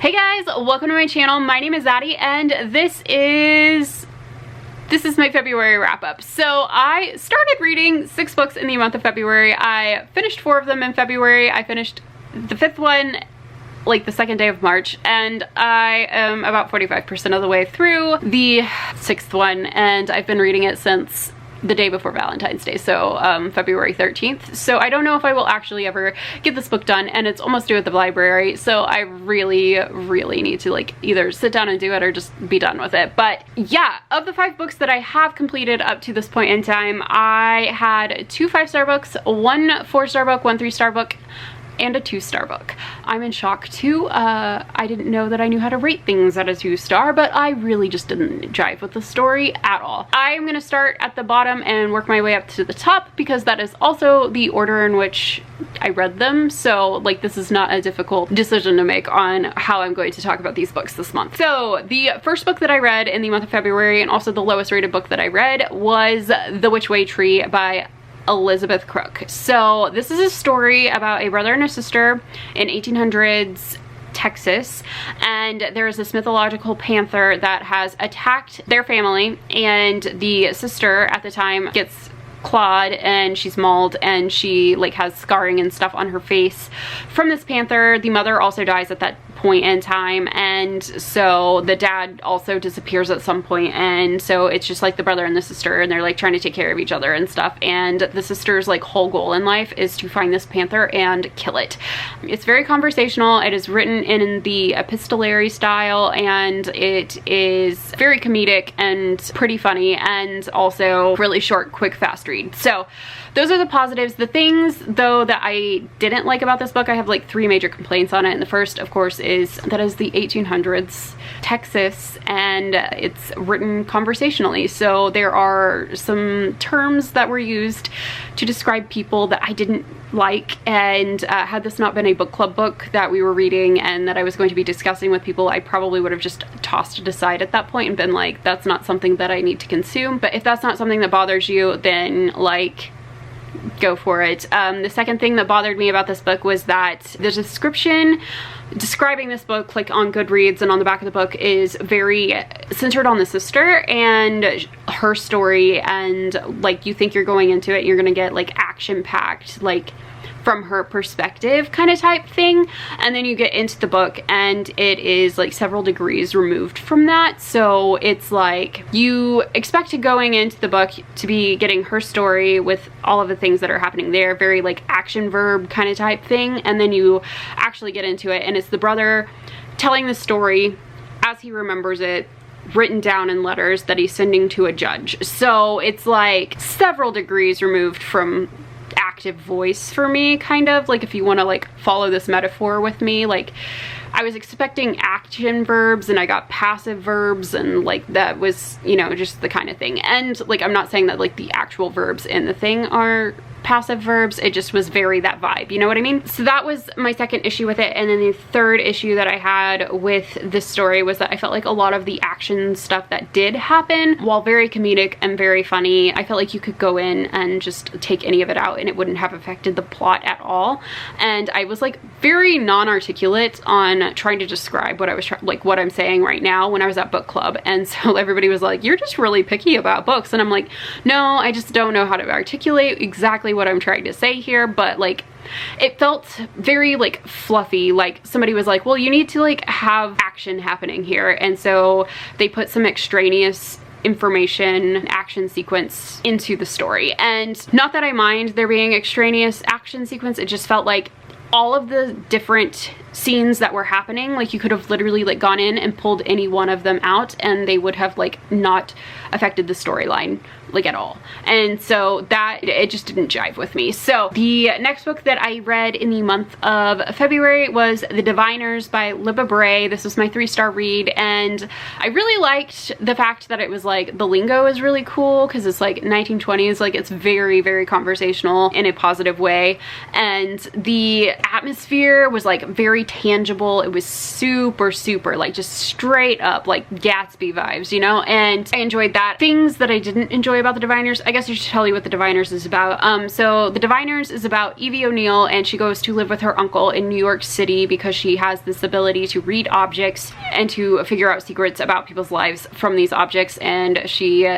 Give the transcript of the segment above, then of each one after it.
Hey guys, welcome to my channel. My name is Addie and this is my February wrap-up. So I started reading 6 books in the month of February. I finished 4 of them in February. I finished the 5th one like the 2nd day of March, and I am about 45% of the way through the 6th one, and I've been reading it since the day before Valentine's Day, so February 13th. So I don't know if I will actually ever get this book done, and it's almost due at the library, so I really need to like either sit down and do it or just be done with it. But yeah, of the 5 books that I have completed up to this point in time, I had 2 5-star books, 1 4-star book, 1 3-star book, and a 2-star book. I'm in shock too. I didn't know that I knew how to rate things at a 2-star, but I really just didn't jive with the story at all. I am gonna start at the bottom and work my way up to the top because that is also the order in which I read them. So like, this is not a difficult decision to make on how I'm going to talk about these books this month. So the first book that I read in the month of February, and also the lowest rated book that I read, was The Which Way Tree by Elizabeth Crook. So this is a story about a brother and a sister in 1800s Texas, and there is this mythological panther that has attacked their family, and the sister at the time gets clawed and she's mauled and she like has scarring and stuff on her face from this panther. The mother also dies at that point in time, and so the dad also disappears at some point, and so it's just like the brother and the sister, and they're like trying to take care of each other and stuff, and the sister's like whole goal in life is to find this panther and kill it. It's very conversational. It is written in the epistolary style, and it is very comedic and pretty funny, and also really short, quick, fast read. So those are the positives. The things though that I didn't like about this book, I have like 3 major complaints on it, and the first of course is that is the 1800s Texas, and it's written conversationally, so there are some terms that were used to describe people that I didn't like, and had this not been a book club book that we were reading and that I was going to be discussing with people, I probably would have just tossed it aside at that point and been like, that's not something that I need to consume. But if that's not something that bothers you, then like, go for it. The second thing that bothered me about this book was that the description describing this book, like on Goodreads and on the back of the book, is very centered on the sister and her story, and like you think you're going into it, you're gonna get like action-packed, like from her perspective kind of type thing, and then you get into the book and it is like several degrees removed from that. So it's like you expect to going into the book to be getting her story with all of the things that are happening there, very like action verb kind of type thing, and then you actually get into it and it's the brother telling the story as he remembers it, written down in letters that he's sending to a judge. So it's like several degrees removed from active voice for me, kind of like, if you want to like follow this metaphor with me. Like, I was expecting action verbs and I got passive verbs, and like that was, you know, just the kind of thing. And like, I'm not saying that like the actual verbs in the thing are passive verbs, it just was very that vibe, you know what I mean? So that was my second issue with it. And then the third issue that I had with this story was that I felt like a lot of the action stuff that did happen, while very comedic and very funny, I felt like you could go in and just take any of it out and it wouldn't have affected the plot at all. And I was like very non-articulate on trying to describe what I was like what I'm saying right now when I was at book club, and so everybody was like, you're just really picky about books, and I'm like, no, I just don't know how to articulate exactly what I'm trying to say here. But like, it felt very like fluffy, like somebody was like, well, you need to like have action happening here, and so they put some extraneous information action sequence into the story. And not that I mind there being extraneous action sequence, it just felt like all of the different scenes that were happening, like you could have literally like gone in and pulled any one of them out and they would have like not affected the storyline like at all. And so that, it just didn't jive with me. So the next book that I read in the month of February was The Diviners by Libba Bray. This was my 3-star read, and I really liked the fact that it was like, the lingo is really cool because it's like 1920s, like it's very conversational in a positive way, and the atmosphere was like very very tangible. It was super, super, like just straight up like Gatsby vibes, you know, and I enjoyed that. Things that I didn't enjoy about The Diviners, I guess I should tell you what The Diviners is about. So The Diviners is about Evie O'Neill, and she goes to live with her uncle in New York City because she has this ability to read objects and to figure out secrets about people's lives from these objects, and she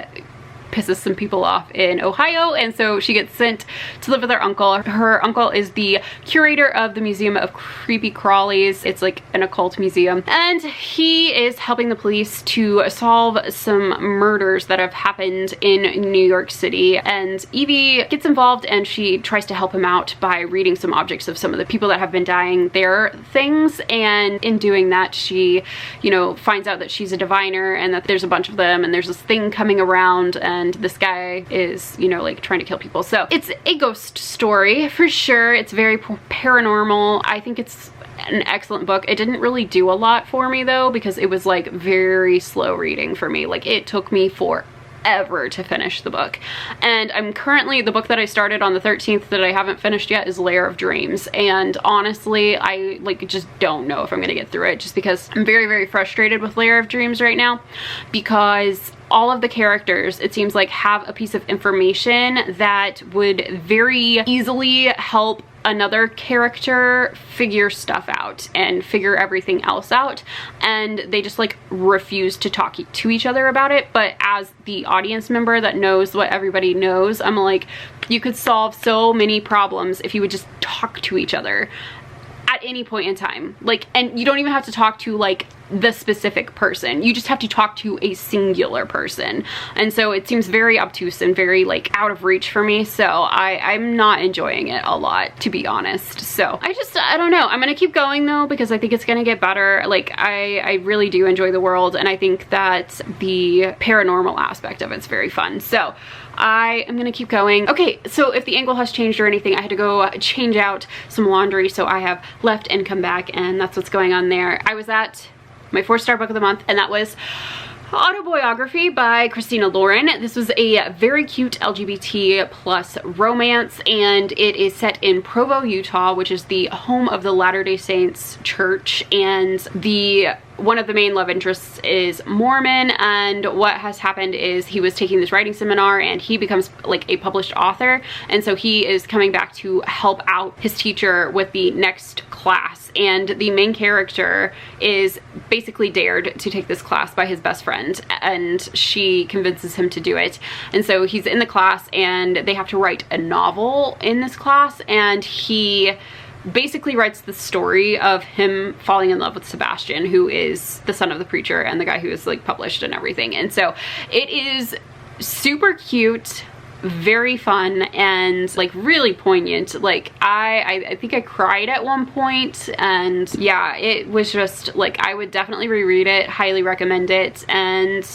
pisses some people off in Ohio, and so she gets sent to live with her uncle. Her uncle is the curator of the Museum of Creepy Crawlies. It's like an occult museum, and he is helping the police to solve some murders that have happened in New York City, and Evie gets involved and she tries to help him out by reading some objects of some of the people that have been dying, their things, and in doing that she, you know, finds out that she's a diviner and that there's a bunch of them, and there's this thing coming around, and this guy is, you know, like trying to kill people. So it's a ghost story for sure. It's very paranormal. I think it's an excellent book. It didn't really do a lot for me though, because it was like very slow reading for me. Like it took me forever to finish the book, and I'm currently, the book that I started on the 13th that I haven't finished yet is Lair of Dreams, and honestly I like just don't know if I'm gonna get through it, just because I'm very, very frustrated with Lair of Dreams right now, because all of the characters, it seems like, have a piece of information that would very easily help another character figure stuff out and figure everything else out, and they just like refuse to talk to each other about it. But as the audience member that knows what everybody knows, I'm like, you could solve so many problems if you would just talk to each other at any point in time. Like, and you don't even have to talk to like the specific person, you just have to talk to a singular person. And so it seems very obtuse and very like out of reach for me, so I'm not enjoying it a lot, to be honest. So I don't know, I'm gonna keep going though, because I think it's gonna get better. Like I really do enjoy the world, and I think that the paranormal aspect of it's very fun, so I am gonna keep going. Okay, so if the angle has changed or anything, I had to go change out some laundry, so I have left and come back, and that's what's going on there. I was at my 4-star book of the month, and that was Autobiography by Christina Lauren. This was a very cute LGBT plus romance, and it is set in Provo, Utah, which is the home of the Latter-day Saints church, and one of the main love interests is Mormon, and what has happened is he was taking this writing seminar and he becomes like a published author, and so he is coming back to help out his teacher with the next class, and the main character is basically dared to take this class by his best friend, and she convinces him to do it. And so he's in the class and they have to write a novel in this class, and he basically writes the story of him falling in love with Sebastian, who is the son of the preacher and the guy who is like published and everything. And so it is super cute, very fun, and like really poignant. Like I think I cried at one point, and yeah, it was just like, I would definitely reread it, highly recommend it. And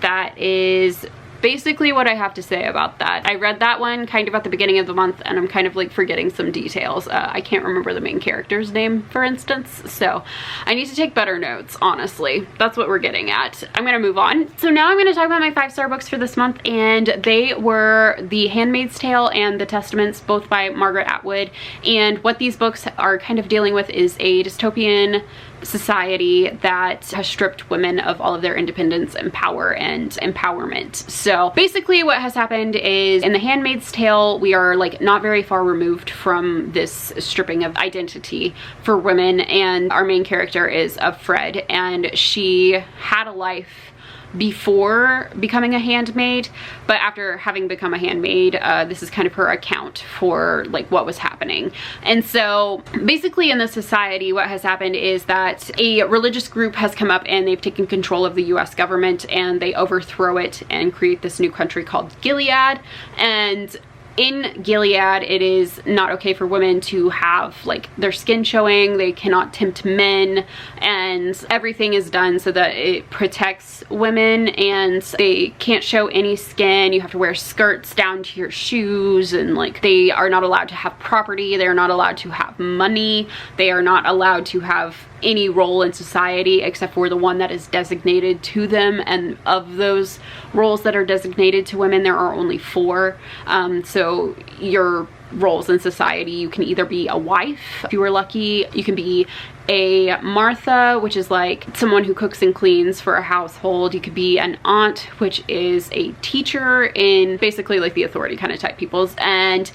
that is basically what I have to say about that. I read that one kind of at the beginning of the month, and I'm kind of like forgetting some details. I can't remember the main character's name, for instance, so I need to take better notes, honestly. That's what we're getting at. I'm gonna move on. So now I'm gonna talk about my 5-star books for this month, and they were The Handmaid's Tale and The Testaments, both by Margaret Atwood. And what these books are kind of dealing with is a dystopian society that has stripped women of all of their independence and power and empowerment. So basically what has happened is, in The Handmaid's Tale, we are like not very far removed from this stripping of identity for women, and our main character is Fred, and she had a life before becoming a handmaid, but after having become a handmaid, this is kind of her account for like what was happening. And so basically in this society, what has happened is that a religious group has come up and they've taken control of the US government, and they overthrow it and create this new country called Gilead. And in Gilead, it is not okay for women to have like their skin showing. They cannot tempt men, and everything is done so that it protects women, and they can't show any skin. You have to wear skirts down to your shoes, and like they are not allowed to have property. They are not allowed to have money. They are not allowed to have any role in society except for the one that is designated to them, and of those roles that are designated to women, there are only 4. So your roles in society, you can either be a wife if you were lucky, you can be a Martha, which is like someone who cooks and cleans for a household. You could be an aunt, which is a teacher in basically like the authority kind of type peoples. And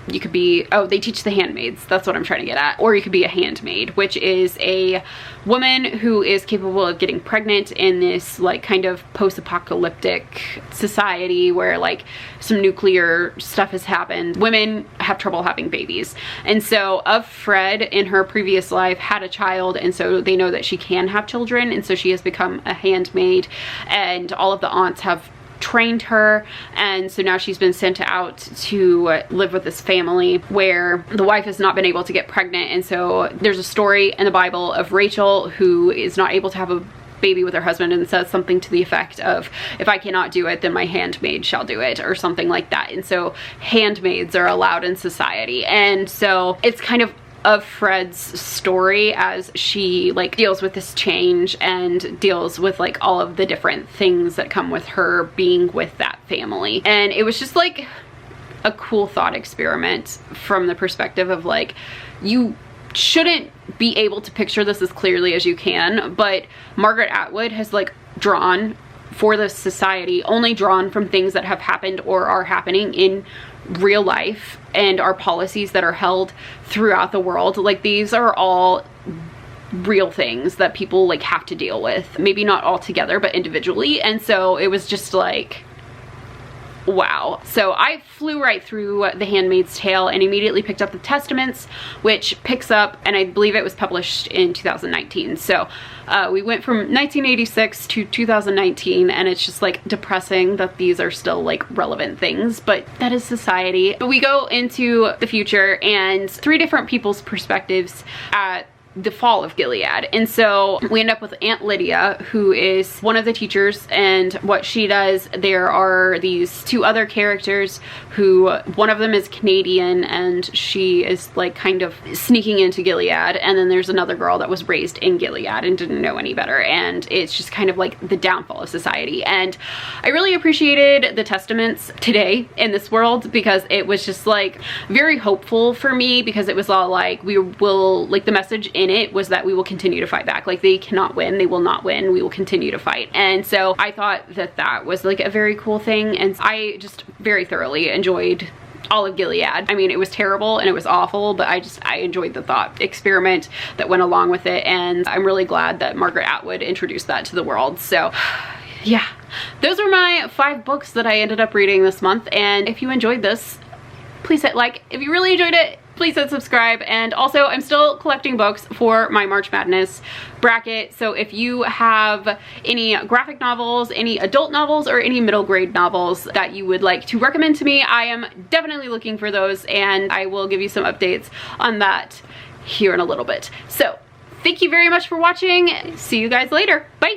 you could be, oh, they teach the handmaids. That's what I'm trying to get at. Or you could be a handmaid, which is a woman who is capable of getting pregnant in this like kind of post-apocalyptic society where like some nuclear stuff has happened. Women have trouble having babies. And so Fred in her previous life had a child, and so they know that she can have children, and so she has become a handmaid, and all of the aunts have trained her, and so now she's been sent out to live with this family where the wife has not been able to get pregnant. And so there's a story in the Bible of Rachel who is not able to have a baby with her husband, and says something to the effect of, if I cannot do it, then my handmaid shall do it, or something like that. And so handmaids are allowed in society. And so it's kind of Fred's story as she like deals with this change and deals with like all of the different things that come with her being with that family. And it was just like a cool thought experiment from the perspective of like, you shouldn't be able to picture this as clearly as you can, but Margaret Atwood has like drawn for this society, only drawn from things that have happened or are happening in real life and are policies that are held throughout the world. Like, these are all real things that people like have to deal with, maybe not all together but individually. And so it was just like, wow. So I flew right through The Handmaid's Tale and immediately picked up The Testaments, which picks up, and I believe it was published in 2019. So we went from 1986 to 2019, and it's just like depressing that these are still like relevant things, but that is society. But we go into the future and 3 different people's perspectives at the fall of Gilead. And so we end up with Aunt Lydia, who is one of the teachers, and what she does, there are these 2 other characters who, one of them is Canadian and she is like kind of sneaking into Gilead, and then there's another girl that was raised in Gilead and didn't know any better, and it's just kind of like the downfall of society. And I really appreciated the Testaments today in this world, because it was just like very hopeful for me, because it was all like, we will, like, the message in it was that we will continue to fight back. Like, they cannot win, they will not win, we will continue to fight. And so I thought that that was like a very cool thing, and I just very thoroughly enjoyed all of Gilead. I mean, it was terrible and it was awful, but I enjoyed the thought experiment that went along with it, and I'm really glad that Margaret Atwood introduced that to the world. So yeah, those are my 5 books that I ended up reading this month, and if you enjoyed this, please hit like. If you really enjoyed it, please hit subscribe. And also, I'm still collecting books for my March Madness bracket, so if you have any graphic novels, any adult novels, or any middle grade novels that you would like to recommend to me, I am definitely looking for those, and I will give you some updates on that here in a little bit. So thank you very much for watching. See you guys later. Bye.